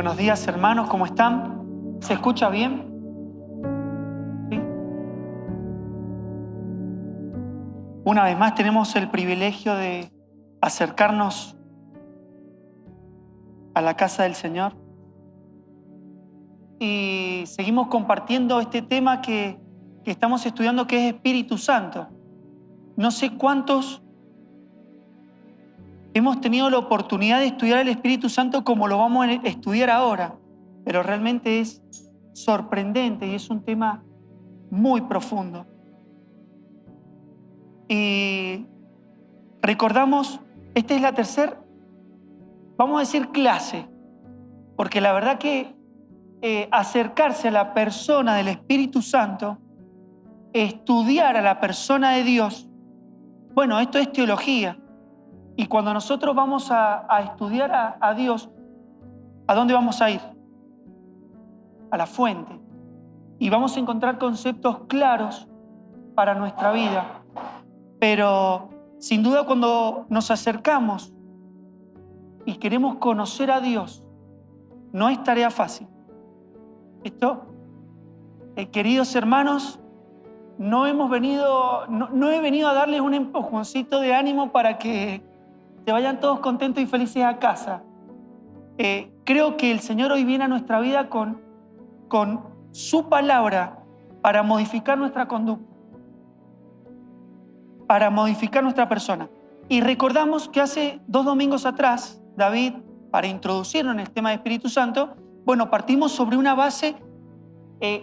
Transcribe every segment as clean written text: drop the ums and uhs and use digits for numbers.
Buenos días, hermanos, ¿cómo están? ¿Se escucha bien? ¿Sí? Una vez más tenemos el privilegio de acercarnos a la casa del Señor y seguimos compartiendo este tema que estamos estudiando, que es Espíritu Santo. No sé cuántos hemos tenido la oportunidad de estudiar el Espíritu Santo como lo vamos a estudiar ahora, pero realmente es sorprendente y es un tema muy profundo. Y recordamos, esta es la tercera, vamos a decir clase, porque la verdad que acercarse a la persona del Espíritu Santo, estudiar a la persona de Dios, bueno, esto es teología. Y cuando nosotros vamos a estudiar a Dios, ¿a dónde vamos a ir? A la fuente. Y vamos a encontrar conceptos claros para nuestra vida. Pero sin duda cuando nos acercamos y queremos conocer a Dios, no es tarea fácil. Esto, queridos hermanos, no he venido a darles un empujoncito de ánimo para que se vayan todos contentos y felices a casa. Creo que el Señor hoy viene a nuestra vida con su palabra para modificar nuestra conducta, para modificar nuestra persona. Y recordamos que hace 2 domingos atrás, David, para introducirnos en el tema de Espíritu Santo, bueno, partimos sobre una base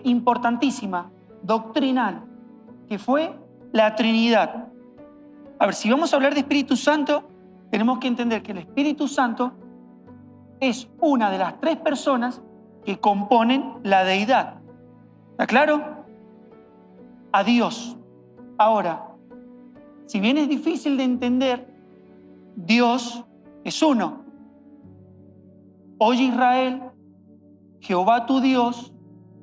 importantísima, doctrinal, que fue la Trinidad. A ver, si vamos a hablar de Espíritu Santo, tenemos que entender que el Espíritu Santo es una de las 3 personas que componen la deidad. ¿Está claro? A Dios. Ahora, si bien es difícil de entender, Dios es uno. Oye Israel, Jehová tu Dios,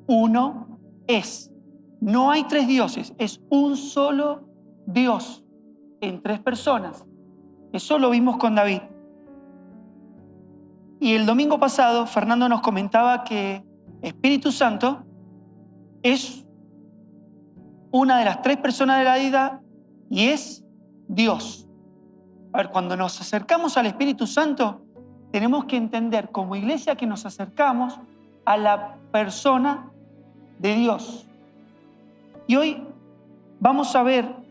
uno es. No hay 3 dioses, es un solo Dios en 3 personas. Eso lo vimos con David. Y el domingo pasado, Fernando nos comentaba que Espíritu Santo es una de las 3 personas de la deidad y es Dios. A ver, cuando nos acercamos al Espíritu Santo, tenemos que entender como iglesia que nos acercamos a la persona de Dios. Y hoy vamos a ver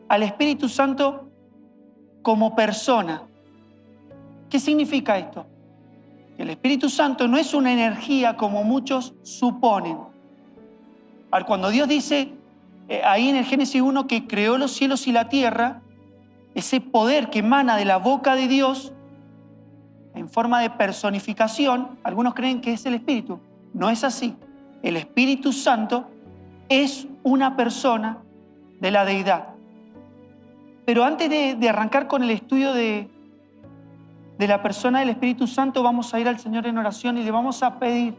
al Espíritu Santo como persona. ¿Qué significa esto? Que el Espíritu Santo no es una energía como muchos suponen. Cuando Dios dice ahí en el Génesis 1 que creó los cielos y la tierra, ese poder que emana de la boca de Dios en forma de personificación, algunos creen que es el Espíritu. No es así. El Espíritu Santo es una persona de la deidad. Pero antes de arrancar con el estudio de la persona del Espíritu Santo, vamos a ir al Señor en oración y le vamos a pedir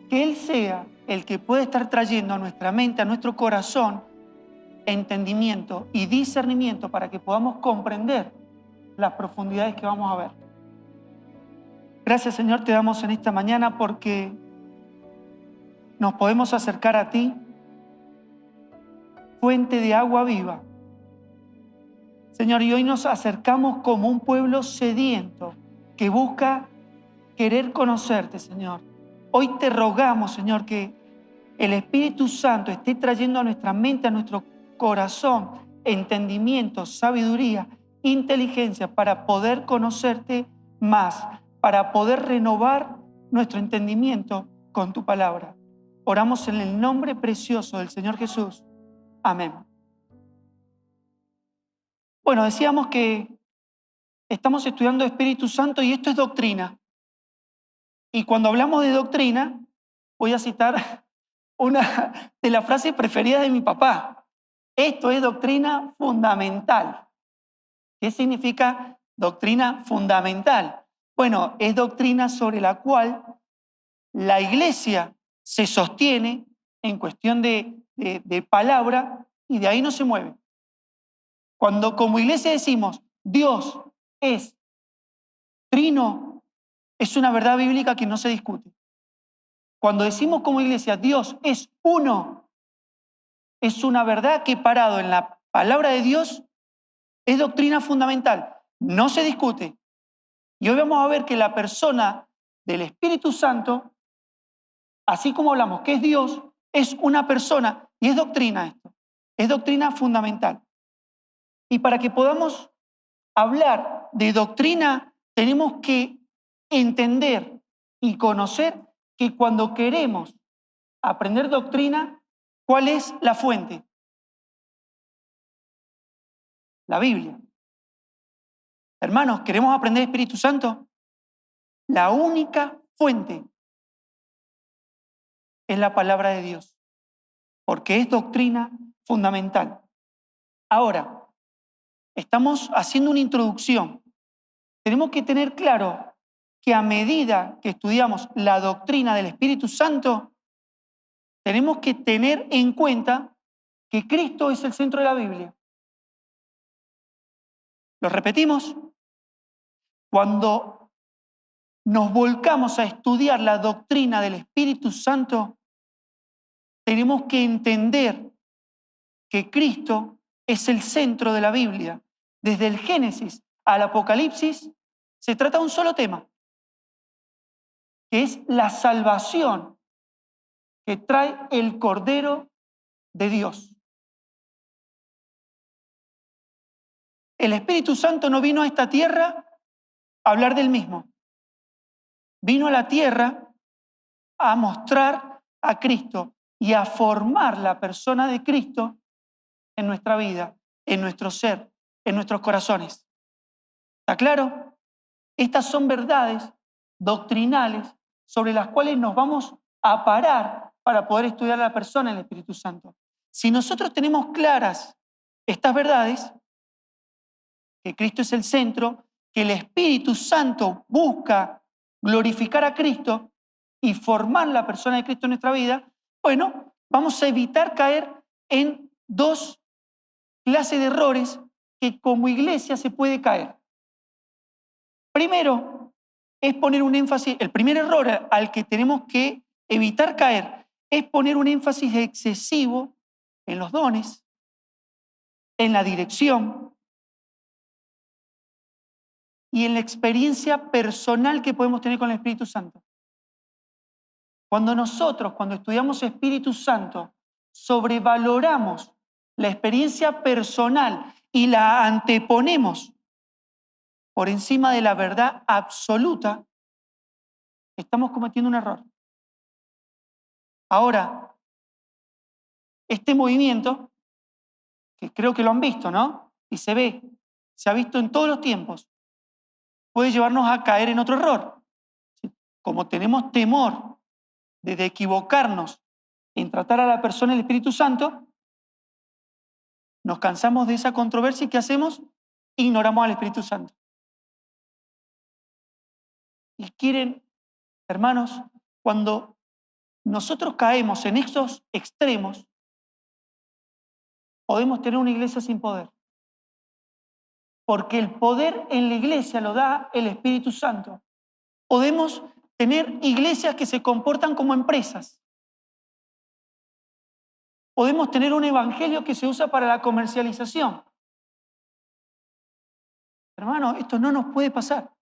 que Él sea el que pueda estar trayendo a nuestra mente, a nuestro corazón, entendimiento y discernimiento para que podamos comprender las profundidades que vamos a ver. Gracias, Señor, te damos en esta mañana porque nos podemos acercar a ti, fuente de agua viva. Señor, y hoy nos acercamos como un pueblo sediento que busca querer conocerte, Señor. Hoy te rogamos, Señor, que el Espíritu Santo esté trayendo a nuestra mente, a nuestro corazón, entendimiento, sabiduría, inteligencia para poder conocerte más, para poder renovar nuestro entendimiento con tu palabra. Oramos en el nombre precioso del Señor Jesús. Amén. Bueno, decíamos que estamos estudiando Espíritu Santo y esto es doctrina. Y cuando hablamos de doctrina, voy a citar una de las frases preferidas de mi papá. Esto es doctrina fundamental. ¿Qué significa doctrina fundamental? Bueno, es doctrina sobre la cual la iglesia se sostiene en cuestión de palabra y de ahí no se mueve. Cuando como iglesia decimos, Dios es trino, es una verdad bíblica que no se discute. Cuando decimos como iglesia, Dios es uno, es una verdad que parado en la palabra de Dios es doctrina fundamental, no se discute. Y hoy vamos a ver que la persona del Espíritu Santo, así como hablamos que es Dios, es una persona y es doctrina esto, es doctrina fundamental. Y para que podamos hablar de doctrina, tenemos que entender y conocer que cuando queremos aprender doctrina, ¿cuál es la fuente? La Biblia. Hermanos, ¿queremos aprender Espíritu Santo? La única fuente es la palabra de Dios, porque es doctrina fundamental. Ahora, estamos haciendo una introducción. Tenemos que tener claro que a medida que estudiamos la doctrina del Espíritu Santo, tenemos que tener en cuenta que Cristo es el centro de la Biblia. ¿Lo repetimos? Cuando nos volcamos a estudiar la doctrina del Espíritu Santo, tenemos que entender que Cristo es el centro de la Biblia. Desde el Génesis al Apocalipsis se trata de un solo tema, que es la salvación que trae el Cordero de Dios. El Espíritu Santo no vino a esta tierra a hablar del mismo. Vino a la tierra a mostrar a Cristo y a formar la persona de Cristo en nuestra vida, en nuestro ser, en nuestros corazones. ¿Está claro? Estas son verdades doctrinales sobre las cuales nos vamos a parar para poder estudiar a la persona en el Espíritu Santo. Si nosotros tenemos claras estas verdades, que Cristo es el centro, que el Espíritu Santo busca glorificar a Cristo y formar la persona de Cristo en nuestra vida, bueno, vamos a evitar caer en dos clases de errores que como iglesia se puede caer. Primero, es poner un énfasis, el primer error al que tenemos que evitar caer es poner un énfasis excesivo en los dones, en la dirección y en la experiencia personal que podemos tener con el Espíritu Santo. Cuando estudiamos Espíritu Santo, sobrevaloramos la experiencia personal y la anteponemos por encima de la verdad absoluta, estamos cometiendo un error. Ahora, este movimiento, que creo que lo han visto, ¿no? Y se ha visto en todos los tiempos, puede llevarnos a caer en otro error. Como tenemos temor de equivocarnos en tratar a la persona del Espíritu Santo, nos cansamos de esa controversia y ¿qué hacemos? Ignoramos al Espíritu Santo. Y quieren, hermanos, cuando nosotros caemos en estos extremos, podemos tener una iglesia sin poder. Porque el poder en la iglesia lo da el Espíritu Santo. Podemos tener iglesias que se comportan como empresas. Podemos tener un evangelio que se usa para la comercialización. Hermano, esto no nos puede pasar.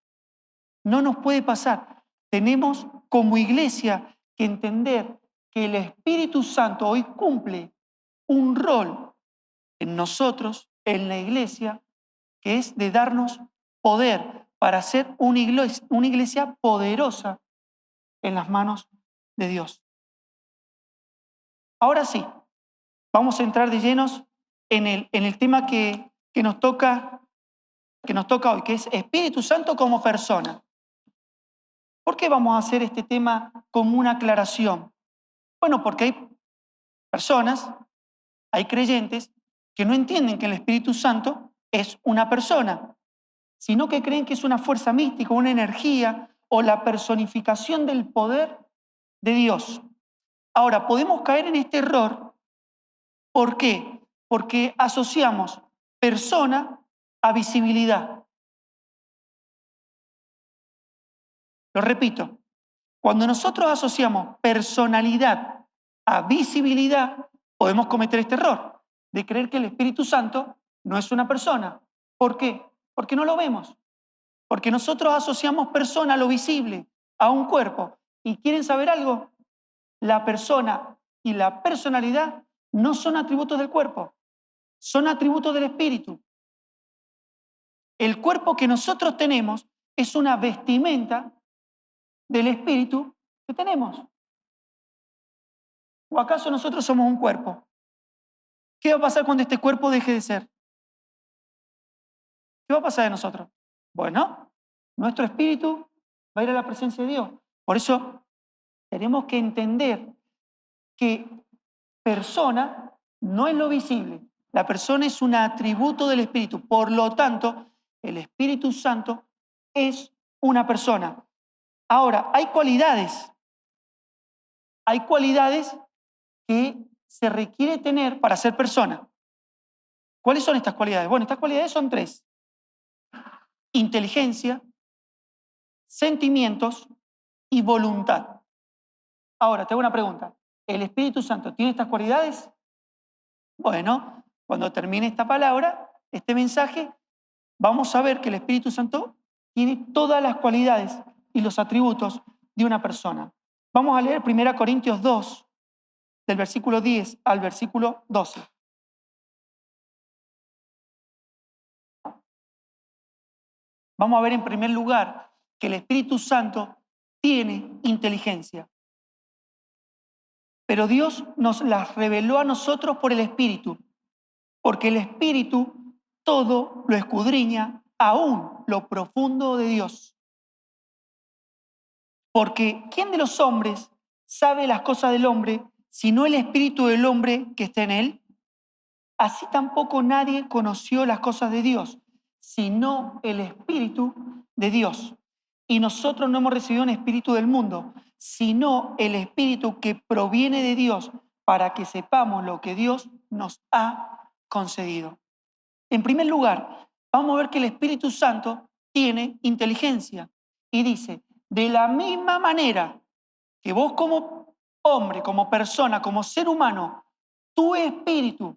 No nos puede pasar. Tenemos como iglesia que entender que el Espíritu Santo hoy cumple un rol en nosotros, en la iglesia, que es de darnos poder para ser una iglesia poderosa en las manos de Dios. Ahora sí, vamos a entrar de llenos en el tema que nos toca hoy, que es Espíritu Santo como persona. ¿Por qué vamos a hacer este tema como una aclaración? Bueno, porque hay personas, hay creyentes que no entienden que el Espíritu Santo es una persona, sino que creen que es una fuerza mística, una energía o la personificación del poder de Dios. Ahora, podemos caer en este error. ¿Por qué? Porque asociamos persona a visibilidad. Lo repito, cuando nosotros asociamos personalidad a visibilidad, podemos cometer este error de creer que el Espíritu Santo no es una persona. ¿Por qué? Porque no lo vemos. Porque nosotros asociamos persona a lo visible, a un cuerpo. ¿Y quieren saber algo? La persona y la personalidad no son atributos del cuerpo, son atributos del Espíritu. El cuerpo que nosotros tenemos es una vestimenta del Espíritu que tenemos. ¿O acaso nosotros somos un cuerpo? ¿Qué va a pasar cuando este cuerpo deje de ser? ¿Qué va a pasar de nosotros? Bueno, nuestro espíritu va a ir a la presencia de Dios. Por eso tenemos que entender que persona no es lo visible. La persona es un atributo del Espíritu. Por lo tanto, el Espíritu Santo es una persona. Ahora, hay cualidades que se requiere tener para ser persona. ¿Cuáles son estas cualidades? Bueno, estas cualidades son tres: inteligencia, sentimientos y voluntad. Ahora, te hago una pregunta. ¿El Espíritu Santo tiene estas cualidades? Bueno, cuando termine esta palabra, este mensaje, vamos a ver que el Espíritu Santo tiene todas las cualidades y los atributos de una persona. Vamos a leer 1 Corintios 2, del versículo 10 al versículo 12. Vamos a ver en primer lugar que el Espíritu Santo tiene inteligencia. Pero Dios nos las reveló a nosotros por el Espíritu, porque el Espíritu todo lo escudriña, aún lo profundo de Dios. Porque ¿quién de los hombres sabe las cosas del hombre, sino el Espíritu del hombre que está en él? Así tampoco nadie conoció las cosas de Dios, sino el Espíritu de Dios. Y nosotros no hemos recibido un espíritu del mundo, sino el Espíritu que proviene de Dios, para que sepamos lo que Dios nos ha concedido. En primer lugar, vamos a ver que el Espíritu Santo tiene inteligencia. Y dice, de la misma manera que vos como hombre, como persona, como ser humano, tu espíritu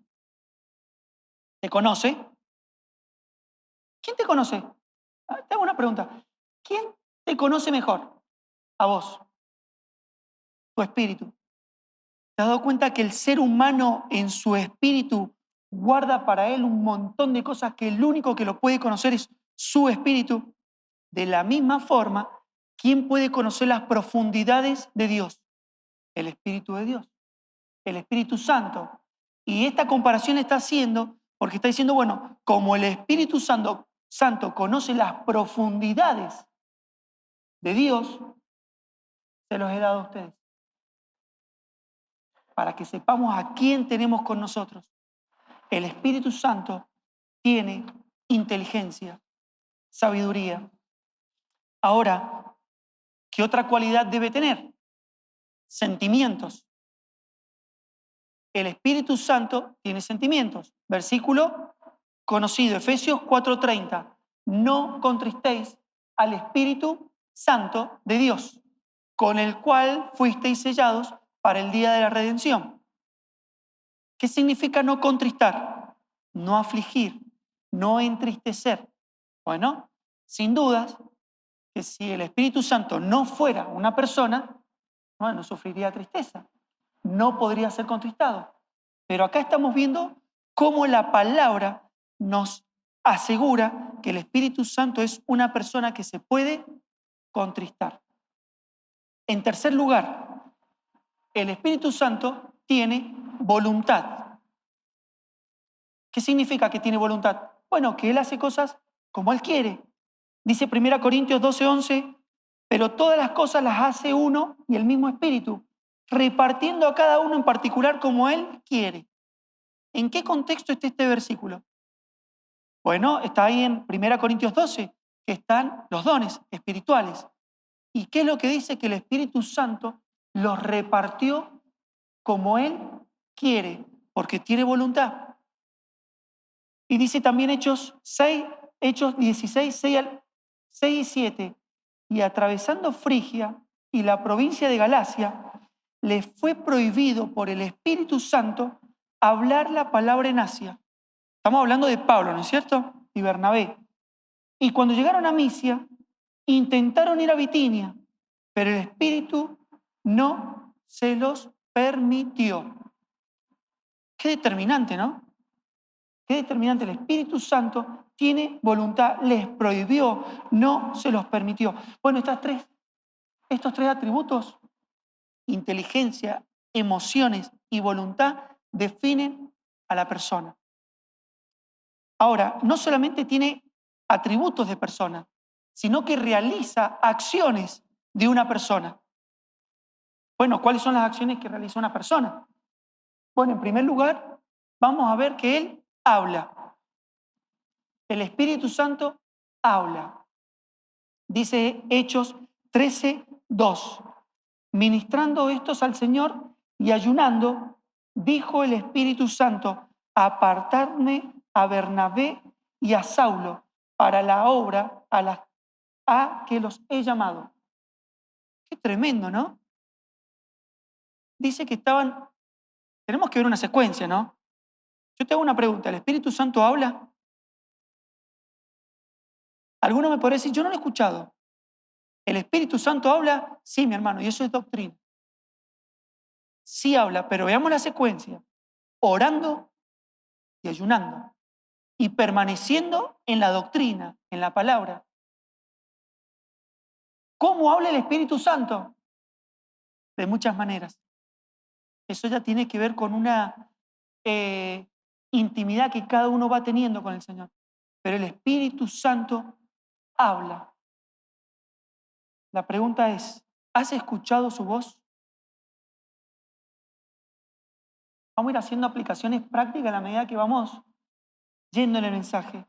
te conoce. ¿Quién te conoce? Te hago una pregunta. ¿Quién te conoce mejor? A vos. Tu espíritu. ¿Te has dado cuenta que el ser humano en su espíritu guarda para él un montón de cosas que el único que lo puede conocer es su espíritu? De la misma forma, ¿quién puede conocer las profundidades de Dios? El Espíritu de Dios, el Espíritu Santo. Y esta comparación está haciendo porque está diciendo, bueno, como el Espíritu Santo conoce las profundidades de Dios, se los he dado a ustedes, para que sepamos a quién tenemos con nosotros. El Espíritu Santo tiene inteligencia, sabiduría. Ahora, ¿qué otra cualidad debe tener? Sentimientos. El Espíritu Santo tiene sentimientos. Versículo conocido, Efesios 4:30. No contristéis al Espíritu Santo de Dios, con el cual fuisteis sellados para el día de la redención. ¿Qué significa no contristar? No afligir, no entristecer. Bueno, sin dudas que si el Espíritu Santo no fuera una persona, bueno, sufriría tristeza, no podría ser contristado. Pero acá estamos viendo cómo la palabra nos asegura que el Espíritu Santo es una persona que se puede contristar. En tercer lugar, el Espíritu Santo tiene voluntad. ¿Qué significa que tiene voluntad? Bueno, que Él hace cosas como Él quiere. Dice 1 Corintios 12:11, pero todas las cosas las hace uno y el mismo Espíritu, repartiendo a cada uno en particular como Él quiere. ¿En qué contexto está este versículo? Bueno, está ahí en 1 Corintios 12, que están los dones espirituales. ¿Y qué es lo que dice? Que el Espíritu Santo los repartió como Él quiere, porque tiene voluntad. Y dice también Hechos 16, 6 y 7, y atravesando Frigia y la provincia de Galacia, les fue prohibido por el Espíritu Santo hablar la palabra en Asia. Estamos hablando de Pablo, ¿no es cierto? Y Bernabé. Y cuando llegaron a Misia, intentaron ir a Bitinia, pero el Espíritu no se los permitió. Qué determinante, ¿no? Qué determinante. El Espíritu Santo tiene voluntad, les prohibió, no se los permitió. Bueno, estos tres atributos, inteligencia, emociones y voluntad, definen a la persona. Ahora, no solamente tiene atributos de persona, sino que realiza acciones de una persona. Bueno, ¿cuáles son las acciones que realiza una persona? Bueno, en primer lugar, vamos a ver que Él habla. El Espíritu Santo habla. Dice Hechos 13:2. Ministrando estos al Señor y ayunando, dijo el Espíritu Santo, apartarme a Bernabé y a Saulo para la obra a que los he llamado. Qué tremendo, ¿no? Dice que tenemos que ver una secuencia, ¿no? Yo te hago una pregunta, ¿el Espíritu Santo habla? Alguno me podría decir, yo no lo he escuchado. ¿El Espíritu Santo habla? Sí, mi hermano, y eso es doctrina. Sí habla, pero veamos la secuencia. Orando y ayunando. Y permaneciendo en la doctrina, en la palabra. ¿Cómo habla el Espíritu Santo? De muchas maneras. Eso ya tiene que ver con una intimidad que cada uno va teniendo con el Señor. Pero el Espíritu Santo habla. La pregunta es, ¿has escuchado su voz? Vamos a ir haciendo aplicaciones prácticas a la medida que vamos yendo en el mensaje.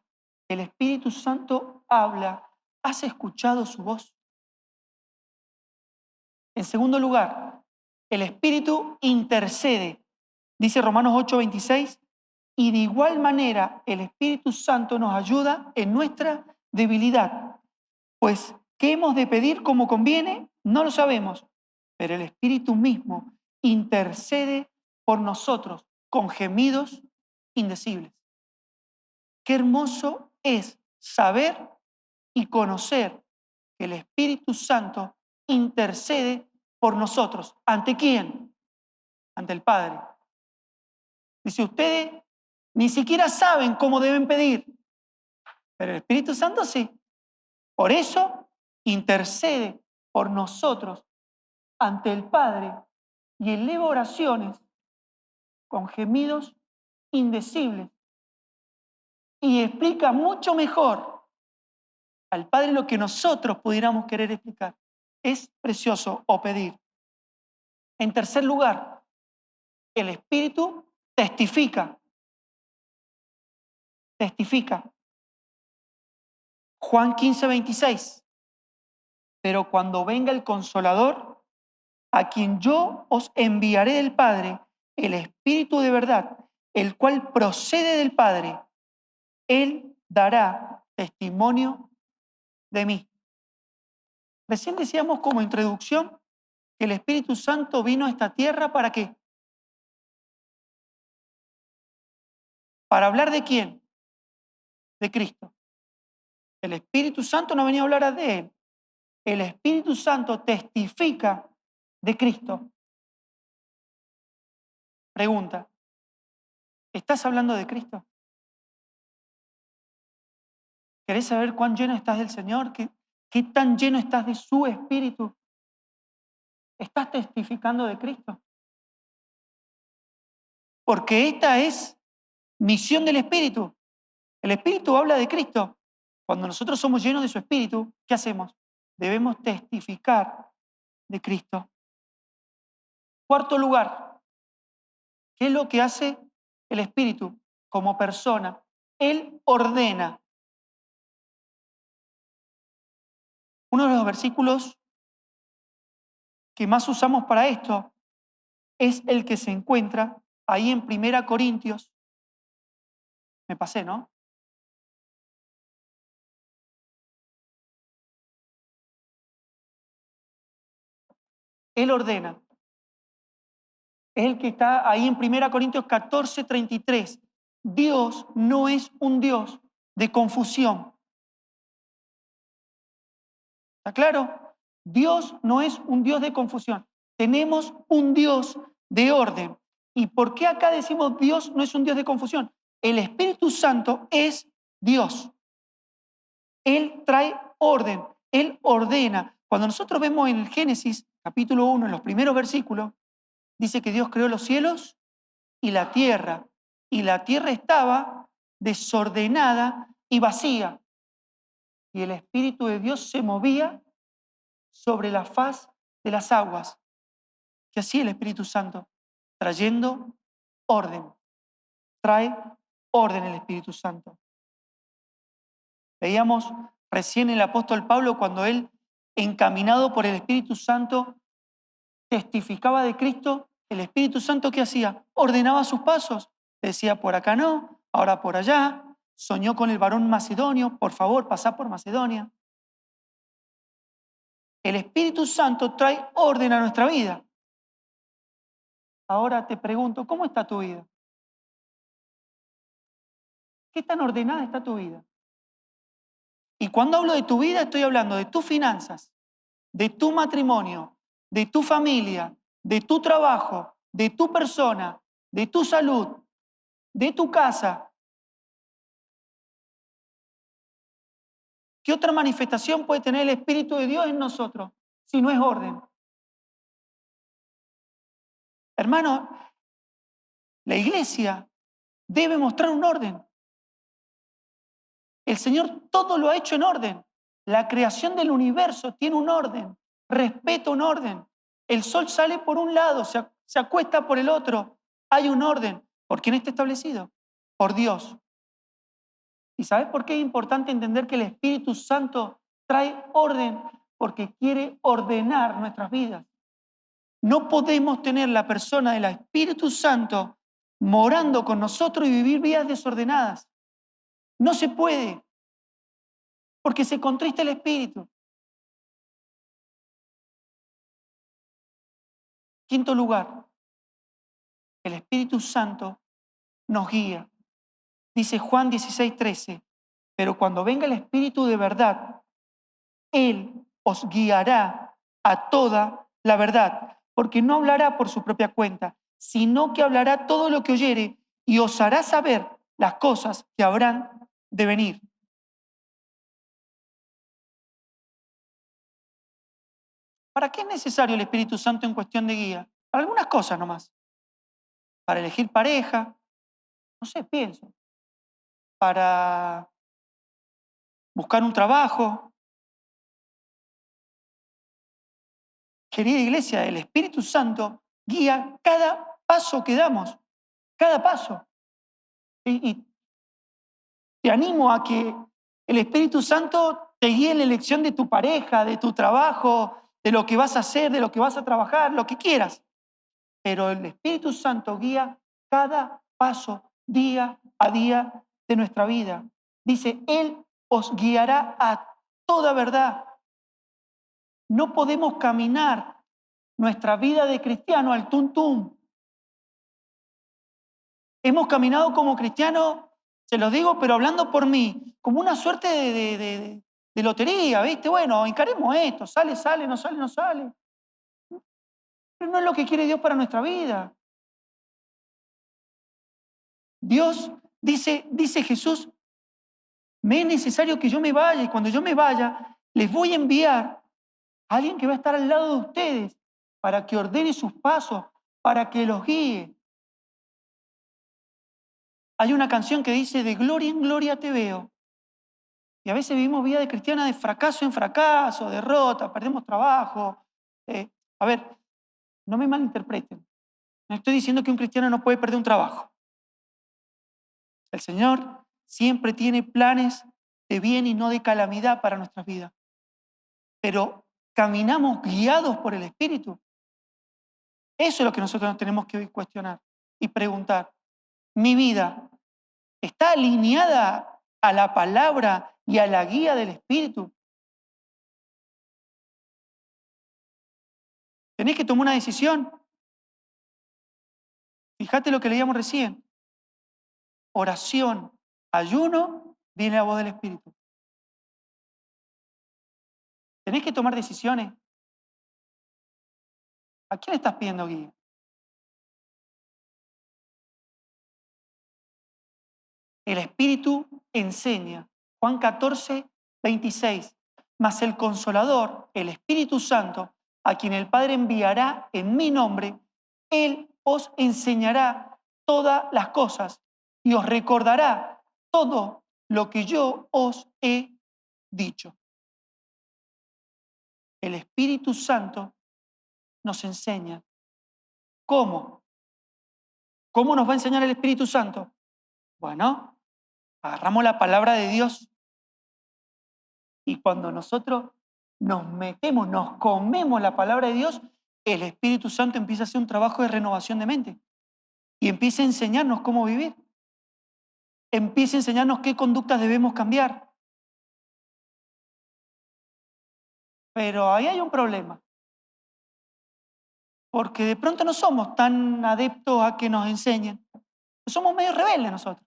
El Espíritu Santo habla. ¿Has escuchado su voz? En segundo lugar, el Espíritu intercede. Dice Romanos 8:26, y de igual manera el Espíritu Santo nos ayuda en nuestra debilidad. Pues, ¿qué hemos de pedir como conviene? No lo sabemos, pero el Espíritu mismo intercede por nosotros con gemidos indecibles. Qué hermoso es saber y conocer que el Espíritu Santo intercede por nosotros. ¿Ante quién? Ante el Padre. Dice, ustedes ni siquiera saben cómo deben pedir, pero el Espíritu Santo sí. Por eso intercede por nosotros ante el Padre y eleva oraciones con gemidos indecibles y explica mucho mejor al Padre lo que nosotros pudiéramos querer explicar. Es precioso o pedir. En tercer lugar, el Espíritu testifica. Testifica. Juan 15:26. Pero cuando venga el Consolador, a quien yo os enviaré del Padre, el Espíritu de verdad, el cual procede del Padre, Él dará testimonio de mí. Recién decíamos como introducción que el Espíritu Santo vino a esta tierra ¿para qué? ¿Para hablar de quién? De Cristo. El Espíritu Santo no venía a hablar de Él. El Espíritu Santo testifica de Cristo. Pregunta, ¿estás hablando de Cristo? ¿Querés saber cuán lleno estás del Señor? ¿Qué tan lleno estás de su Espíritu? ¿Estás testificando de Cristo? Porque esta es misión del Espíritu. El Espíritu habla de Cristo. Cuando nosotros somos llenos de su Espíritu, ¿qué hacemos? Debemos testificar de Cristo. Cuarto lugar, ¿qué es lo que hace el Espíritu como persona? Él ordena. Uno de los versículos que más usamos para esto es el que se encuentra ahí en 1 Corintios. Me pasé, ¿no? Él ordena. Es el que está ahí en 1 Corintios 14:33. Dios no es un Dios de confusión. ¿Está claro? Dios no es un Dios de confusión. Tenemos un Dios de orden. ¿Y por qué acá decimos Dios no es un Dios de confusión? El Espíritu Santo es Dios. Él trae orden, Él ordena. Cuando nosotros vemos en el Génesis, capítulo 1, en los primeros versículos, dice que Dios creó los cielos y la tierra estaba desordenada y vacía. Y el Espíritu de Dios se movía sobre la faz de las aguas. ¿Qué hacía el Espíritu Santo? Trayendo orden. Trae orden el Espíritu Santo. Veíamos recién el apóstol Pablo cuando él, encaminado por el Espíritu Santo, testificaba de Cristo. El Espíritu Santo, ¿qué hacía? Ordenaba sus pasos. Decía, por acá no, ahora por allá. Soñó con el varón macedonio, por favor, pasá por Macedonia. El Espíritu Santo trae orden a nuestra vida. Ahora te pregunto, ¿cómo está tu vida? ¿Qué tan ordenada está tu vida? Y cuando hablo de tu vida, estoy hablando de tus finanzas, de tu matrimonio, de tu familia, de tu trabajo, de tu persona, de tu salud, de tu casa. ¿Qué otra manifestación puede tener el Espíritu de Dios en nosotros si no es orden? Hermano, la iglesia debe mostrar un orden. El Señor todo lo ha hecho en orden. La creación del universo tiene un orden, respeta un orden. El sol sale por un lado, se acuesta por el otro. Hay un orden. ¿Por quién está establecido? Por Dios. ¿Y sabes por qué es importante entender que el Espíritu Santo trae orden? Porque quiere ordenar nuestras vidas. No podemos tener la persona del Espíritu Santo morando con nosotros y vivir vidas desordenadas. No se puede, porque se contrista el Espíritu. Quinto lugar, el Espíritu Santo nos guía. Dice Juan 16:13, pero cuando venga el Espíritu de verdad, Él os guiará a toda la verdad, porque no hablará por su propia cuenta, sino que hablará todo lo que oyere y os hará saber las cosas que habrán de venir. ¿Para qué es necesario el Espíritu Santo en cuestión de guía? Para algunas cosas nomás. Para elegir pareja, no sé, pienso. Para buscar un trabajo. Querida iglesia, el Espíritu Santo guía cada paso que damos, cada paso. Y te animo a que el Espíritu Santo te guíe en la elección de tu pareja, de tu trabajo, de lo que vas a hacer, de lo que vas a trabajar, lo que quieras. Pero el Espíritu Santo guía cada paso, día a día de nuestra vida. Dice, Él os guiará a toda verdad. No podemos caminar nuestra vida de cristiano al tuntum. Hemos caminado como cristianos, se los digo, pero hablando por mí, como una suerte de lotería, ¿viste? Bueno, encaremos esto, sale, sale, no sale, no sale. Pero no es lo que quiere Dios para nuestra vida. Dios dice Jesús, me es necesario que yo me vaya y cuando yo me vaya, les voy a enviar a alguien que va a estar al lado de ustedes para que ordene sus pasos, para que los guíe. Hay una canción que dice, de gloria en gloria te veo. Y a veces vivimos vida de cristiana de fracaso en fracaso, derrota, perdemos trabajo. A ver, no me malinterpreten. No estoy diciendo que un cristiano no puede perder un trabajo. El Señor siempre tiene planes de bien y no de calamidad para nuestras vidas. Pero caminamos guiados por el Espíritu. Eso es lo que nosotros nos tenemos que cuestionar y preguntar. ¿Mi vida está alineada a la palabra y a la guía del Espíritu? Tenés que tomar una decisión. Fíjate lo que leíamos recién. Oración, ayuno, viene la voz del Espíritu. Tenés que tomar decisiones. ¿A quién le estás pidiendo guía? El Espíritu enseña. Juan 14, 26. Mas el Consolador, el Espíritu Santo, a quien el Padre enviará en mi nombre, Él os enseñará todas las cosas y os recordará todo lo que yo os he dicho. El Espíritu Santo nos enseña. ¿Cómo? ¿Cómo nos va a enseñar el Espíritu Santo? Bueno, agarramos la palabra de Dios y cuando nosotros nos metemos, nos comemos la palabra de Dios, el Espíritu Santo empieza a hacer un trabajo de renovación de mente y empieza a enseñarnos cómo vivir. Empieza a enseñarnos qué conductas debemos cambiar. Pero ahí hay un problema, porque de pronto no somos tan adeptos a que nos enseñen. Somos medio rebeldes nosotros.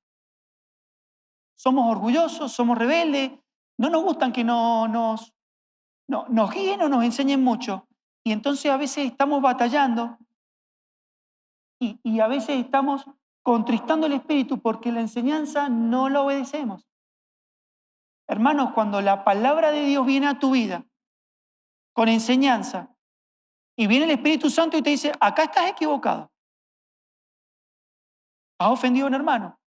Somos orgullosos, somos rebeldes, no nos gustan que nos guíen o nos enseñen mucho. Y entonces a veces estamos batallando y a veces estamos contristando el Espíritu porque la enseñanza no la obedecemos. Hermanos, cuando la palabra de Dios viene a tu vida con enseñanza y viene el Espíritu Santo y te dice, acá estás equivocado, has ofendido a un hermano.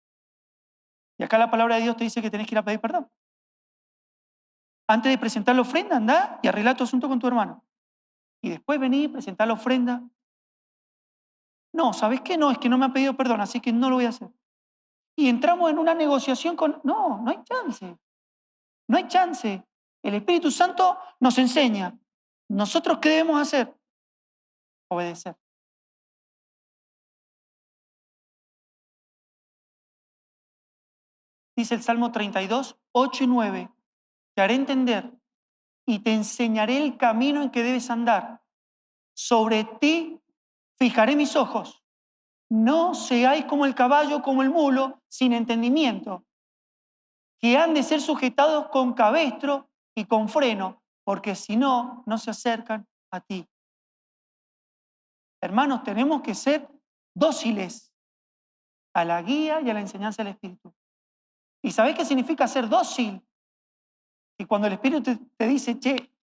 Y acá la palabra de Dios te dice que tenés que ir a pedir perdón. Antes de presentar la ofrenda, andá y arregla tu asunto con tu hermano. Y después vení y presentar la ofrenda. No, ¿sabes qué? No, es que no me ha pedido perdón, así que no lo voy a hacer. Y entramos en una negociación con... No, no hay chance. No hay chance. El Espíritu Santo nos enseña. ¿Nosotros qué debemos hacer? Obedecer. Dice el Salmo 32, 8 y 9. Te haré entender y te enseñaré el camino en que debes andar. Sobre ti fijaré mis ojos. No seáis como el caballo, como el mulo, sin entendimiento, que han de ser sujetados con cabestro y con freno, porque si no, no se acercan a ti. Hermanos, tenemos que ser dóciles a la guía y a la enseñanza del Espíritu. ¿Y sabés qué significa ser dócil? Y cuando el Espíritu te dice, che,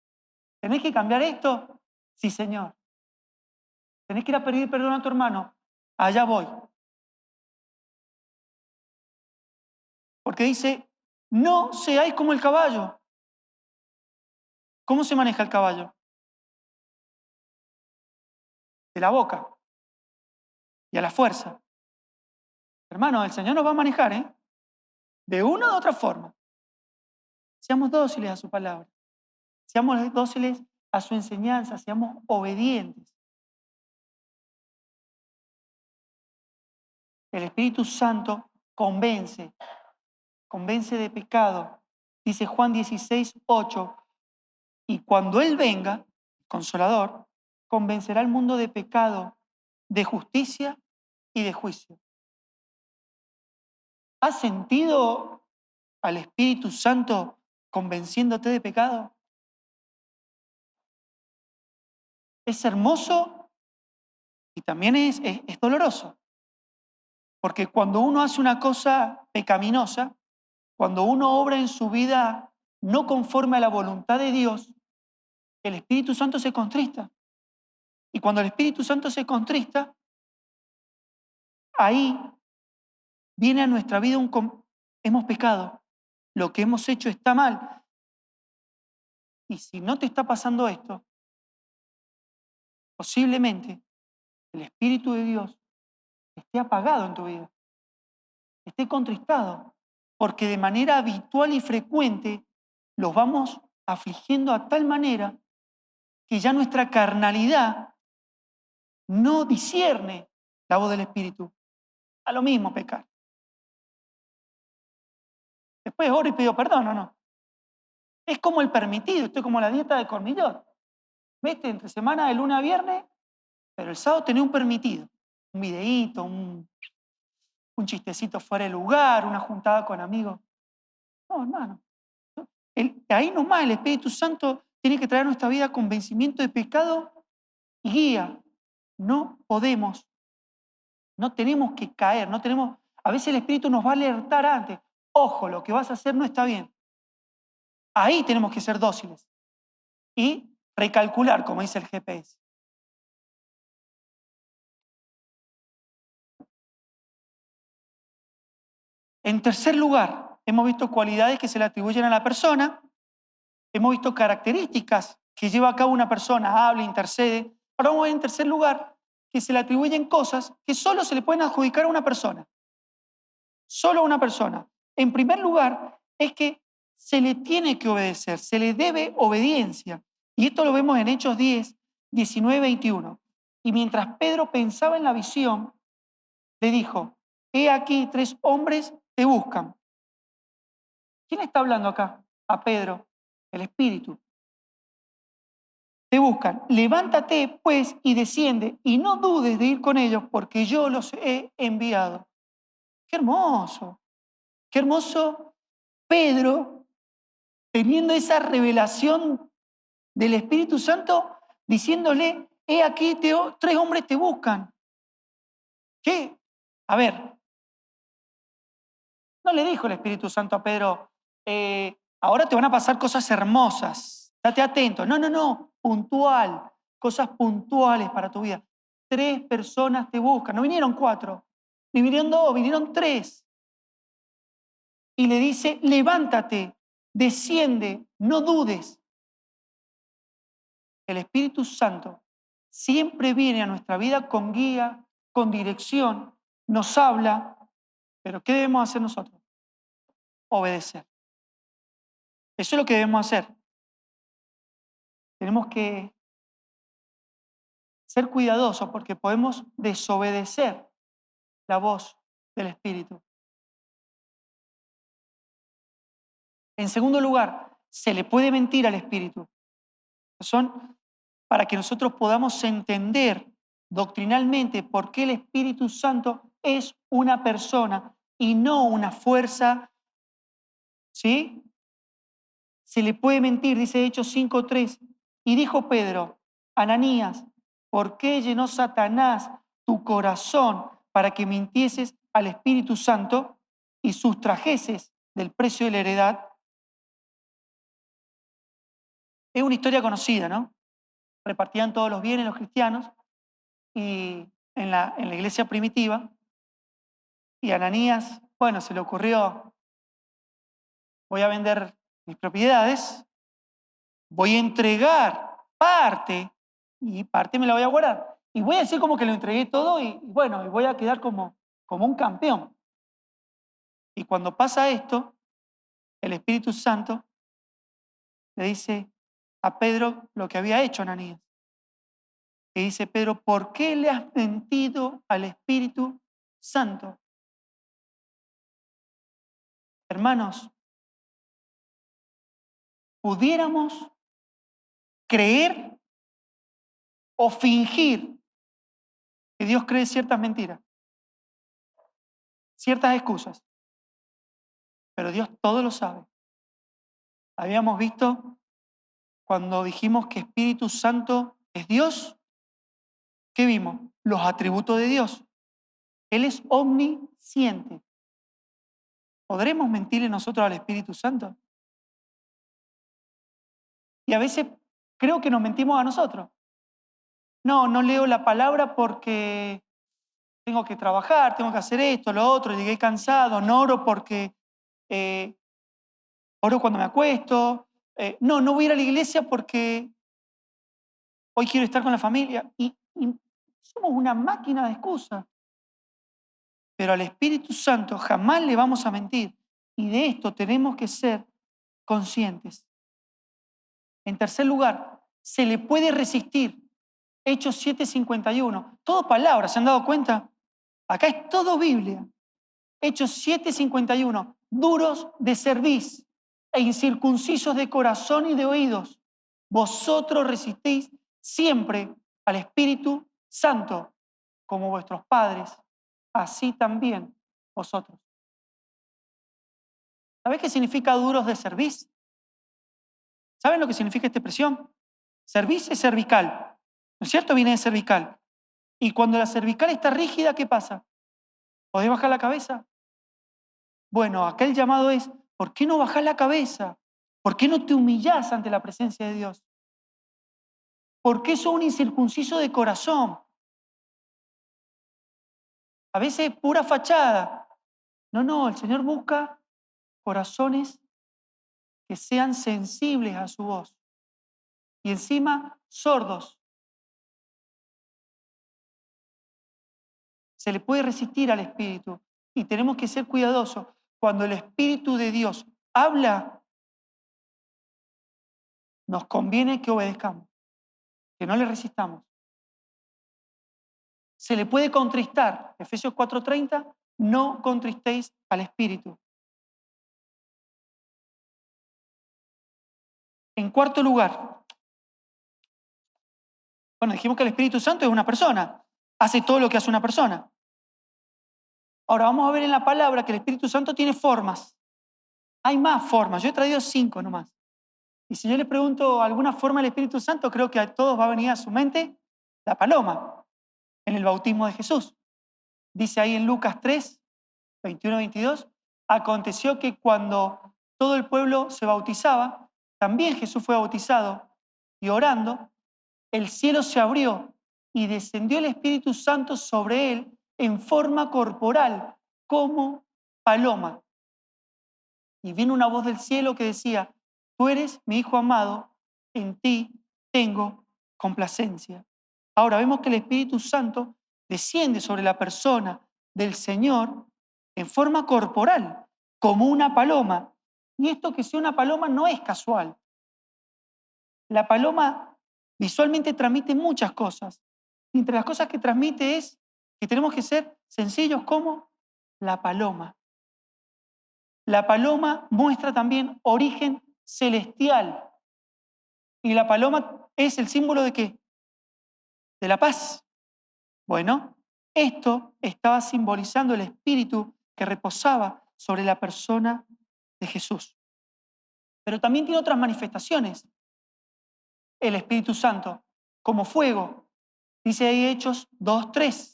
¿tenés que cambiar esto? Sí, Señor. ¿Tenés que ir a pedir perdón a tu hermano? Allá voy. Porque dice, no seáis como el caballo. ¿Cómo se maneja el caballo? De la boca y a la fuerza. Hermano, el Señor nos va a manejar, ¿eh? De una u otra forma. Seamos dóciles a su palabra. Seamos dóciles a su enseñanza. Seamos obedientes. El Espíritu Santo convence de pecado. Dice Juan 16, 8. Y cuando Él venga, Consolador, convencerá al mundo de pecado, de justicia y de juicio. ¿Has sentido al Espíritu Santo convenciéndote de pecado? Es hermoso y también es doloroso. Porque cuando uno hace una cosa pecaminosa, cuando uno obra en su vida no conforme a la voluntad de Dios, el Espíritu Santo se contrista. Y cuando el Espíritu Santo se contrista, ahí viene a nuestra vida hemos pecado, lo que hemos hecho está mal. Y si no te está pasando esto, posiblemente el Espíritu de Dios esté apagado en tu vida, esté contristado, porque de manera habitual y frecuente los vamos afligiendo a tal manera que ya nuestra carnalidad no discierne la voz del Espíritu. A lo mismo pecar. Después oro y pido perdón, ¿o no? Es como el permitido, esto es como la dieta de Cormillot. vete entre semana de lunes a viernes, pero el sábado tenés un permitido, un videíto, un chistecito fuera de lugar, una juntada con amigos. No, hermano. Ahí nomás el Espíritu Santo tiene que traer a nuestra vida convencimiento de pecado y guía. No podemos, no tenemos que caer, no tenemos. A veces el Espíritu nos va a alertar antes. Ojo, lo que vas a hacer no está bien. Ahí tenemos que ser dóciles y recalcular, como dice el GPS. En tercer lugar, hemos visto cualidades que se le atribuyen a la persona, hemos visto características que lleva a cabo una persona, habla, intercede. Ahora vamos a ver en tercer lugar que se le atribuyen cosas que solo se le pueden adjudicar a una persona. Solo a una persona. En primer lugar, es que se le tiene que obedecer, se le debe obediencia. Y esto lo vemos en Hechos 10, 19, 21. Y mientras Pedro pensaba en la visión, le dijo, he aquí 3 hombres te buscan. ¿Quién está hablando acá? A Pedro, el Espíritu. Te buscan. Levántate, pues, y desciende, y no dudes de ir con ellos, porque yo los he enviado. ¡Qué hermoso! ¡Qué hermoso! Pedro, teniendo esa revelación del Espíritu Santo, diciéndole, he aquí 3 hombres te buscan. ¿Qué? A ver, no le dijo el Espíritu Santo a Pedro, ahora te van a pasar cosas hermosas, date atento. No, no, no, puntual, cosas puntuales para tu vida. 3 personas te buscan, no vinieron 4, ni vinieron 2, vinieron 3. Y le dice, levántate, desciende, no dudes. El Espíritu Santo siempre viene a nuestra vida con guía, con dirección, nos habla, pero ¿qué debemos hacer nosotros? Obedecer. Eso es lo que debemos hacer. Tenemos que ser cuidadosos porque podemos desobedecer la voz del Espíritu. En segundo lugar, se le puede mentir al Espíritu. Son para que nosotros podamos entender doctrinalmente por qué el Espíritu Santo es una persona y no una fuerza, ¿sí? Se le puede mentir, dice Hechos 5:3. Y dijo Pedro, Ananías, ¿por qué llenó Satanás tu corazón para que mintieses al Espíritu Santo y sustrajeses del precio de la heredad? Es una historia conocida, ¿no? Repartían todos los bienes los cristianos y en la iglesia primitiva. Y a Ananías, bueno, se le ocurrió, voy a vender mis propiedades, voy a entregar parte y parte me la voy a guardar. Y voy a decir como que lo entregué todo y bueno, y voy a quedar como un campeón. Y cuando pasa esto, el Espíritu Santo le dice a Pedro lo que había hecho Ananías. Y dice Pedro, ¿por qué le has mentido al Espíritu Santo? Hermanos, pudiéramos creer o fingir que Dios cree ciertas mentiras, ciertas excusas, pero Dios todo lo sabe. Habíamos visto cuando dijimos que Espíritu Santo es Dios, ¿qué vimos? Los atributos de Dios. Él es omnisciente. ¿Podremos mentirle nosotros al Espíritu Santo? Y a veces creo que nos mentimos a nosotros. No leo la palabra porque tengo que trabajar, tengo que hacer esto, lo otro, llegué cansado, no oro porque oro cuando me acuesto, no voy a ir a la iglesia porque hoy quiero estar con la familia. Y somos una máquina de excusas. Pero al Espíritu Santo jamás le vamos a mentir. Y de esto tenemos que ser conscientes. En tercer lugar, se le puede resistir. Hechos 7:51. Todo palabra, ¿se han dado cuenta? Acá es todo Biblia. Hechos 7:51. Duros de cerviz e incircuncisos de corazón y de oídos. Vosotros resistís siempre al Espíritu Santo, como vuestros padres, así también vosotros. ¿Sabés qué significa duros de cerviz? ¿Saben lo que significa esta expresión? Cerviz es cervical, ¿no es cierto? Viene de cervical. Y cuando la cervical está rígida, ¿qué pasa? ¿Podés bajar la cabeza? Bueno, acá el llamado es, ¿por qué no bajás la cabeza? ¿Por qué no te humillás ante la presencia de Dios? ¿Por qué sos un incircunciso de corazón? A veces pura fachada. No, el Señor busca corazones que sean sensibles a su voz. Y encima, sordos. Se le puede resistir al Espíritu y tenemos que ser cuidadosos. Cuando el Espíritu de Dios habla, nos conviene que obedezcamos, que no le resistamos. Se le puede contristar. Efesios 4:30, no contristéis al Espíritu. En cuarto lugar, bueno, dijimos que el Espíritu Santo es una persona, hace todo lo que hace una persona. Ahora vamos a ver en la palabra que el Espíritu Santo tiene formas. Hay más formas, yo he traído 5 nomás. Y si yo le pregunto alguna forma del Espíritu Santo, creo que a todos va a venir a su mente la paloma en el bautismo de Jesús. Dice ahí en Lucas 3, 21-22, aconteció que cuando todo el pueblo se bautizaba, también Jesús fue bautizado y orando, el cielo se abrió y descendió el Espíritu Santo sobre él en forma corporal, como paloma. Y vino una voz del cielo que decía, tú eres mi Hijo amado, en ti tengo complacencia. Ahora vemos que el Espíritu Santo desciende sobre la persona del Señor en forma corporal, como una paloma. Y esto que sea una paloma no es casual. La paloma visualmente transmite muchas cosas. Y entre las cosas que transmite es que tenemos que ser sencillos como la paloma. La paloma muestra también origen celestial. ¿Y la paloma es el símbolo de qué? De la paz. Bueno, esto estaba simbolizando el espíritu que reposaba sobre la persona de Jesús. Pero también tiene otras manifestaciones, el Espíritu Santo, como fuego. Dice ahí Hechos 2:3.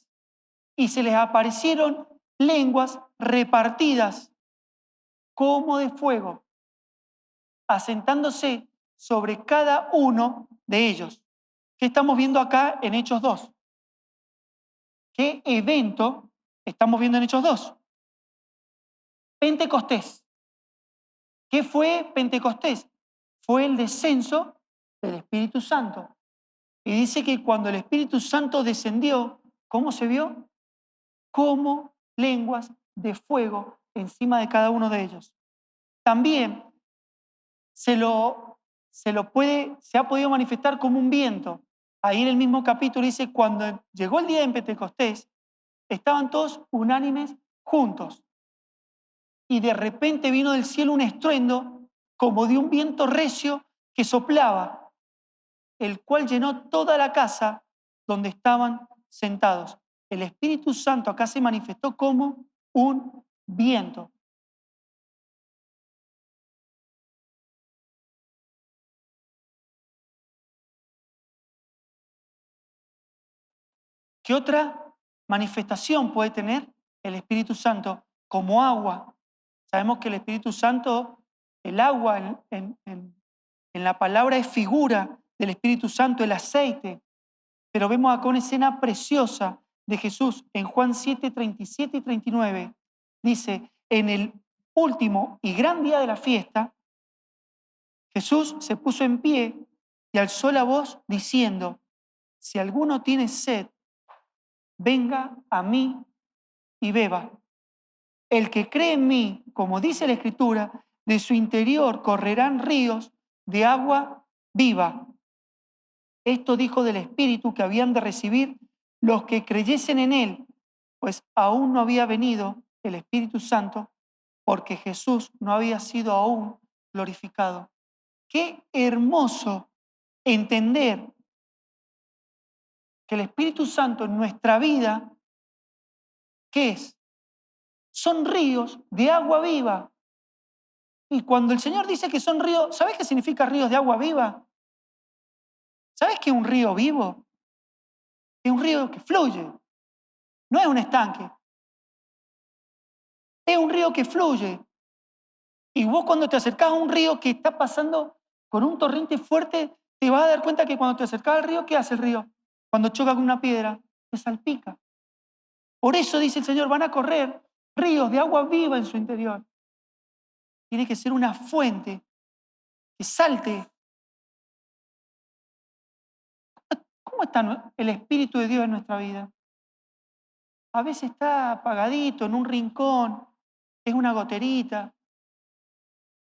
Y se les aparecieron lenguas repartidas como de fuego, asentándose sobre cada uno de ellos. ¿Qué estamos viendo acá en Hechos 2? ¿Qué evento estamos viendo en Hechos 2? Pentecostés. ¿Qué fue Pentecostés? Fue el descenso del Espíritu Santo. Y dice que cuando el Espíritu Santo descendió, ¿cómo se vio? Como lenguas de fuego encima de cada uno de ellos. También se ha podido manifestar como un viento. Ahí en el mismo capítulo dice, cuando llegó el día de Pentecostés, estaban todos unánimes juntos. Y de repente vino del cielo un estruendo como de un viento recio que soplaba, el cual llenó toda la casa donde estaban sentados. El Espíritu Santo acá se manifestó como un viento. ¿Qué otra manifestación puede tener el Espíritu Santo? Como agua. Sabemos que el Espíritu Santo, el agua en la palabra es figura del Espíritu Santo, el aceite. Pero vemos acá una escena preciosa de Jesús en Juan 7, 37 y 39. Dice, en el último y gran día de la fiesta, Jesús se puso en pie y alzó la voz diciendo, si alguno tiene sed, venga a mí y beba. El que cree en mí, como dice la Escritura, de su interior correrán ríos de agua viva. Esto dijo del Espíritu que habían de recibir los que creyesen en Él, pues aún no había venido el Espíritu Santo, porque Jesús no había sido aún glorificado. Qué hermoso entender que el Espíritu Santo en nuestra vida, ¿qué es? Son ríos de agua viva. Y cuando el Señor dice que son ríos, ¿sabes qué significa ríos de agua viva? ¿Sabes qué es un río vivo? Es un río que fluye, no es un estanque. Es un río que fluye. Y vos cuando te acercás a un río que está pasando con un torrente fuerte, te vas a dar cuenta que cuando te acercás al río, ¿qué hace el río? Cuando choca con una piedra, te salpica. Por eso dice el Señor, van a correr ríos de agua viva en su interior. Tiene que ser una fuente que salte. ¿Cómo está el Espíritu de Dios en nuestra vida? A veces está apagadito en un rincón, es una goterita.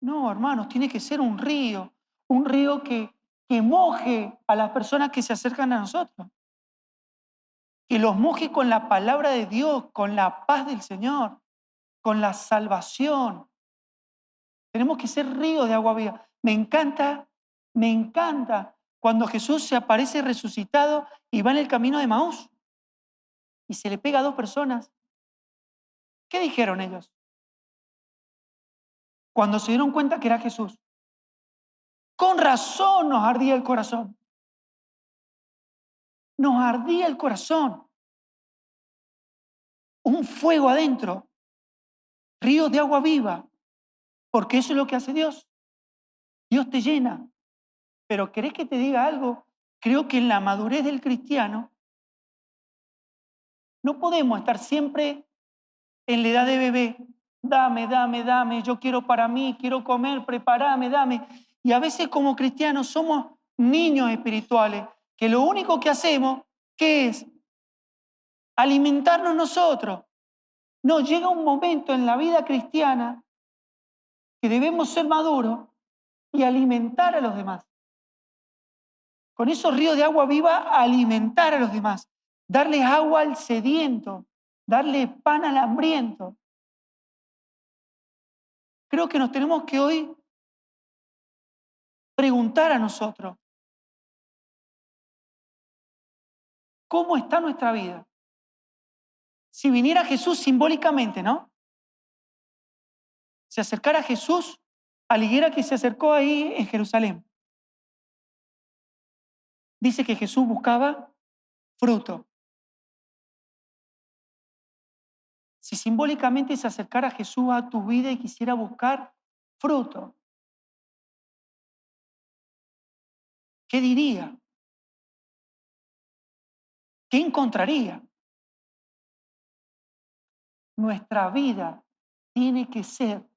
No, hermanos, tiene que ser un río que moje a las personas que se acercan a nosotros, que los moje con la palabra de Dios, con la paz del Señor, con la salvación. Tenemos que ser ríos de agua viva. Me encanta cuando Jesús se aparece resucitado y va en el camino de Maús y se le pega a dos personas. ¿Qué dijeron ellos? Cuando se dieron cuenta que era Jesús. Con razón nos ardía el corazón. Nos ardía el corazón. Un fuego adentro. Ríos de agua viva. Porque eso es lo que hace Dios. Dios te llena. Pero ¿querés que te diga algo? Creo que en la madurez del cristiano no podemos estar siempre en la edad de bebé. Dame, dame, dame, yo quiero para mí, quiero comer, prepárame, dame. Y a veces como cristianos somos niños espirituales, que lo único que hacemos, ¿qué es? Alimentarnos nosotros. No, llega un momento en la vida cristiana que debemos ser maduros y alimentar a los demás. Con esos ríos de agua viva, alimentar a los demás. Darles agua al sediento, darle pan al hambriento. Creo que nos tenemos que hoy preguntar a nosotros, ¿cómo está nuestra vida? Si viniera Jesús simbólicamente, ¿no? Se acercara a Jesús a la higuera que se acercó ahí en Jerusalén. Dice que Jesús buscaba fruto. Si simbólicamente se acercara Jesús a tu vida y quisiera buscar fruto, ¿qué diría? ¿Qué encontraría? Nuestra vida tiene que ser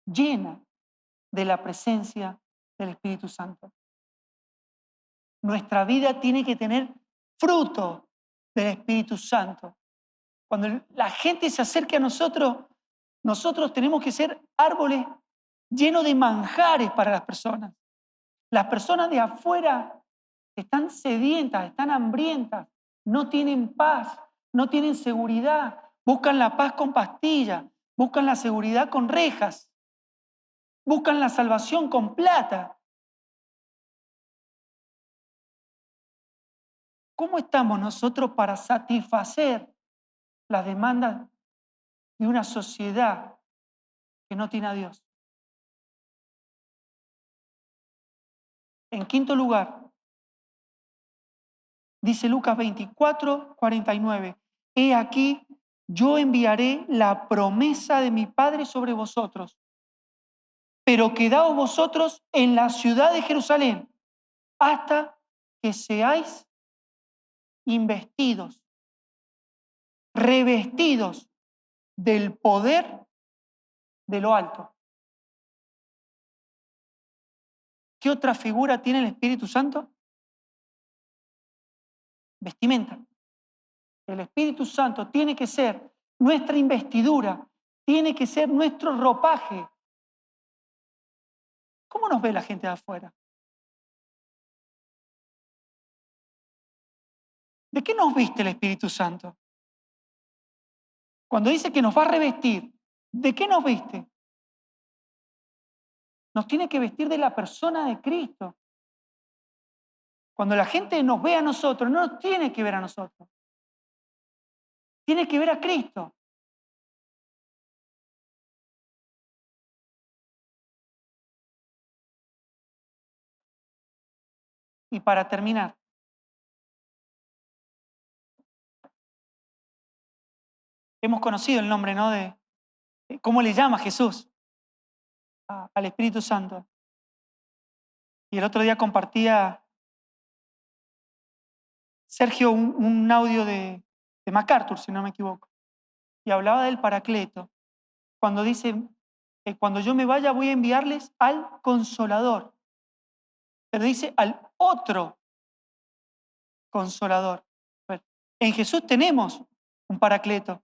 llena de la presencia del Espíritu Santo. Nuestra vida tiene que tener fruto del Espíritu Santo. Cuando la gente se acerque a nosotros, nosotros tenemos que ser árboles llenos de manjares para las personas. Las personas de afuera están sedientas, están hambrientas, no tienen paz, no tienen seguridad, buscan la paz con pastillas, buscan la seguridad con rejas, buscan la salvación con plata. ¿Cómo estamos nosotros para satisfacer las demandas de una sociedad que no tiene a Dios? En quinto lugar, dice Lucas 24, 49, he aquí, yo enviaré la promesa de mi Padre sobre vosotros, pero quedaos vosotros en la ciudad de Jerusalén hasta que seáis investidos, revestidos del poder de lo alto. ¿Qué otra figura tiene el Espíritu Santo? Vestimenta. El Espíritu Santo tiene que ser nuestra investidura, tiene que ser nuestro ropaje. ¿Cómo nos ve la gente de afuera? ¿De qué nos viste el Espíritu Santo? Cuando dice que nos va a revestir, ¿de qué nos viste? Nos tiene que vestir de la persona de Cristo. Cuando la gente nos ve a nosotros, no nos tiene que ver a nosotros. Tiene que ver a Cristo. Y para terminar, hemos conocido el nombre, ¿no? De cómo le llama Jesús al Espíritu Santo. Y el otro día compartía Sergio un audio de MacArthur, si no me equivoco, y hablaba del Paracleto, cuando dice, cuando yo me vaya voy a enviarles al Consolador, pero dice al otro Consolador. En Jesús tenemos un Paracleto.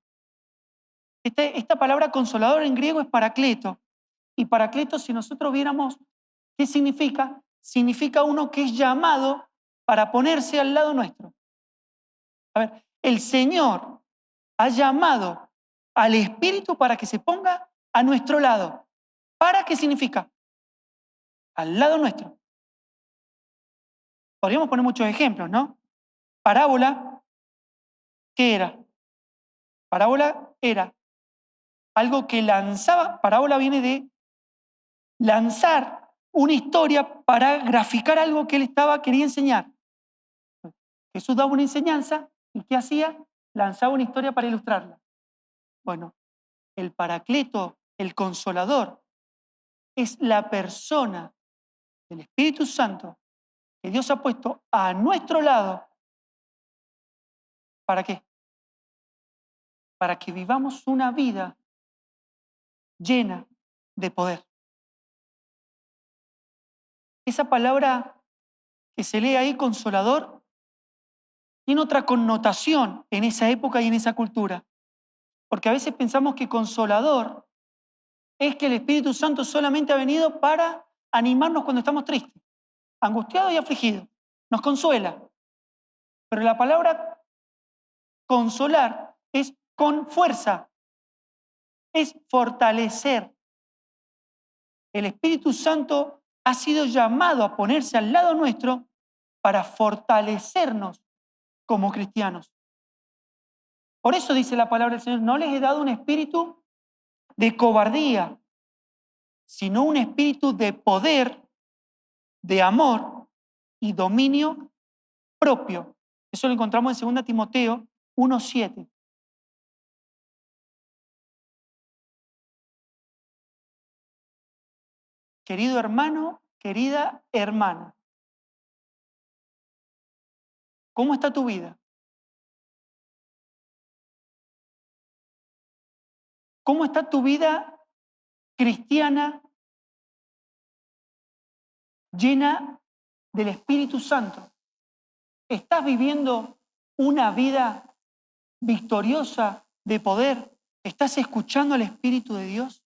Esta palabra consolador en griego es Paracleto, y Paracleto, si nosotros viéramos qué significa, significa uno que es llamado para ponerse al lado nuestro. A ver, el Señor ha llamado al Espíritu para que se ponga a nuestro lado. ¿Para qué significa? Al lado nuestro. Podríamos poner muchos ejemplos, ¿no? Parábola, ¿qué era? Parábola era algo que lanzaba, parábola viene de lanzar una historia para graficar algo que él quería enseñar. Jesús daba una enseñanza y ¿qué hacía? Lanzaba una historia para ilustrarla. Bueno, el Paracleto, el Consolador, es la persona del Espíritu Santo que Dios ha puesto a nuestro lado. ¿Para qué? Para que vivamos una vida llena de poder. Esa palabra que se lee ahí, consolador, tiene otra connotación en esa época y en esa cultura. Porque a veces pensamos que consolador es que el Espíritu Santo solamente ha venido para animarnos cuando estamos tristes, angustiados y afligidos. Nos consuela. Pero la palabra consolar es con fuerza, es fortalecer. El Espíritu Santo ha sido llamado a ponerse al lado nuestro para fortalecernos como cristianos. Por eso dice la palabra del Señor, no les he dado un espíritu de cobardía, sino un espíritu de poder, de amor y dominio propio. Eso lo encontramos en 2 Timoteo 1:7. Querido hermano, querida hermana, ¿cómo está tu vida? ¿Cómo está tu vida cristiana llena del Espíritu Santo? ¿Estás viviendo una vida victoriosa de poder? ¿Estás escuchando al Espíritu de Dios?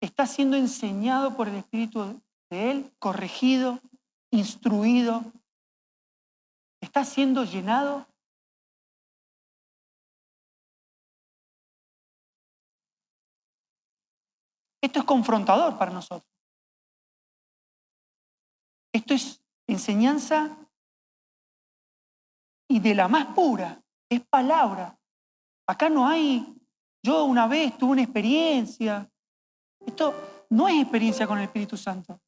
¿Estás siendo enseñado por el Espíritu de Él, corregido, instruido? ¿Estás siendo llenado? Esto es confrontador para nosotros. Esto es enseñanza y de la más pura, es palabra. Acá no hay, yo una vez tuve una experiencia. Esto no es experiencia con el Espíritu Santo.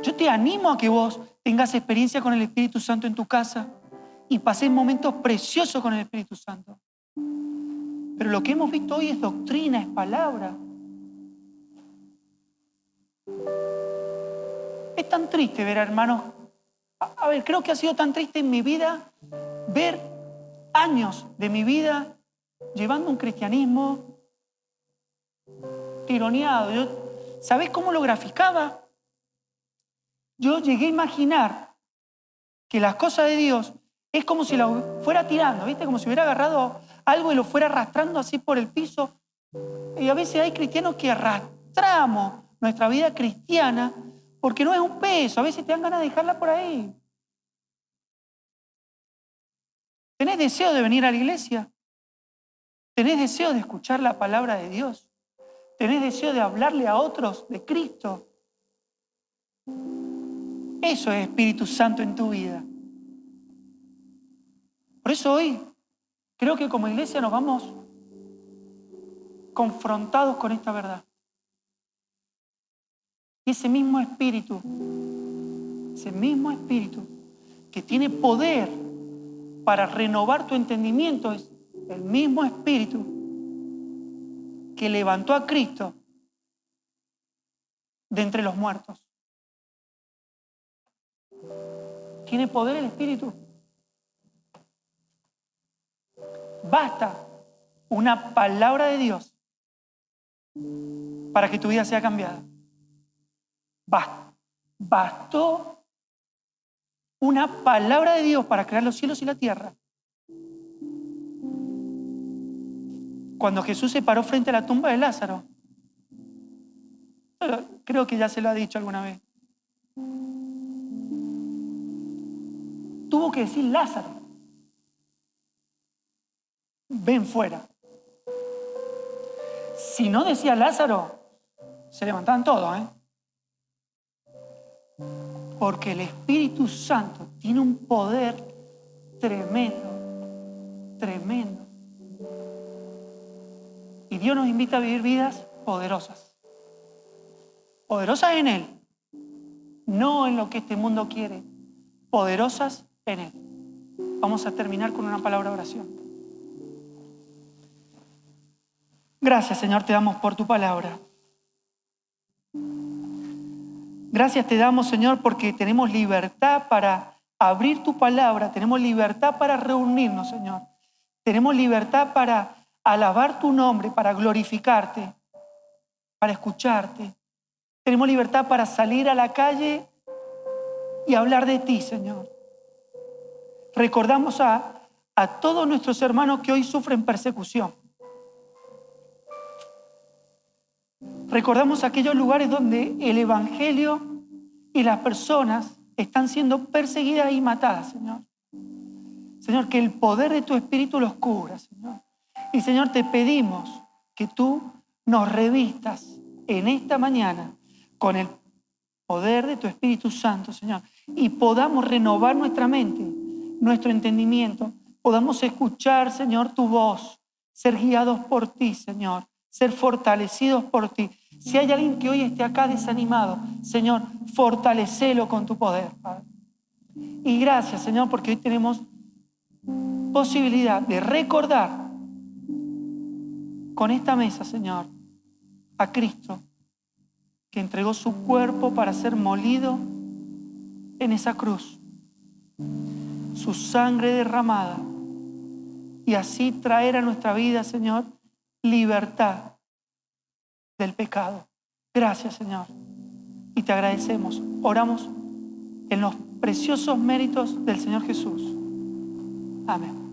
Yo te animo a que vos tengas experiencia con el Espíritu Santo en tu casa y pases momentos preciosos con el Espíritu Santo. Pero lo que hemos visto hoy es doctrina, es palabra. Es tan triste ver, hermanos, a ver, creo que ha sido tan triste en mi vida ver años de mi vida llevando un cristianismo tironeado. ¿Sabés cómo lo graficaba? Yo llegué a imaginar que las cosas de Dios es como si lo fuera tirando, ¿viste? Como si hubiera agarrado algo y lo fuera arrastrando así por el piso. Y a veces hay cristianos que arrastramos nuestra vida cristiana porque no es un peso. A veces te dan ganas de dejarla por ahí. ¿Tenés deseo de venir a la iglesia? ¿Tenés deseo de escuchar la palabra de Dios? ¿Tenés deseo de hablarle a otros de Cristo? Eso es Espíritu Santo en tu vida. Por eso hoy creo que como iglesia nos vamos confrontados con esta verdad. Y ese mismo Espíritu que tiene poder para renovar tu entendimiento es el mismo Espíritu que levantó a Cristo de entre los muertos. ¿Tiene poder el Espíritu? Basta una palabra de Dios para que tu vida sea cambiada. Bastó una palabra de Dios para crear los cielos y la tierra. Cuando Jesús se paró frente a la tumba de Lázaro, creo que ya se lo ha dicho alguna vez, tuvo que decir: Lázaro, ven fuera. Si no decía Lázaro, se levantaban todos, Porque el Espíritu Santo tiene un poder tremendo, tremendo. Y Dios nos invita a vivir vidas poderosas. Poderosas en Él, no en lo que este mundo quiere. Poderosas en Él. Vamos a terminar con una palabra de oración. Gracias, Señor, te damos por tu palabra. Gracias te damos, Señor, porque tenemos libertad para abrir tu palabra, tenemos libertad para reunirnos, Señor. Tenemos libertad para alabar tu nombre, para glorificarte, para escucharte. Tenemos libertad para salir a la calle y hablar de ti, Señor. Recordamos a todos nuestros hermanos que hoy sufren persecución. Recordamos aquellos lugares donde el Evangelio y las personas están siendo perseguidas y matadas, Señor. Señor, que el poder de tu Espíritu los cubra, Señor. Y, Señor, te pedimos que tú nos revistas en esta mañana con el poder de tu Espíritu Santo, Señor. Y podamos renovar nuestra mente, nuestro entendimiento. Podamos escuchar, Señor, tu voz. Ser guiados por ti, Señor. Ser fortalecidos por ti. Si hay alguien que hoy esté acá desanimado, Señor, fortalecelo con tu poder, Padre. Y gracias, Señor, porque hoy tenemos posibilidad de recordar con esta mesa, Señor, a Cristo, que entregó su cuerpo para ser molido en esa cruz, su sangre derramada, y así traer a nuestra vida, Señor, libertad del pecado. Gracias, Señor, y te agradecemos. Oramos en los preciosos méritos del Señor Jesús. Amén.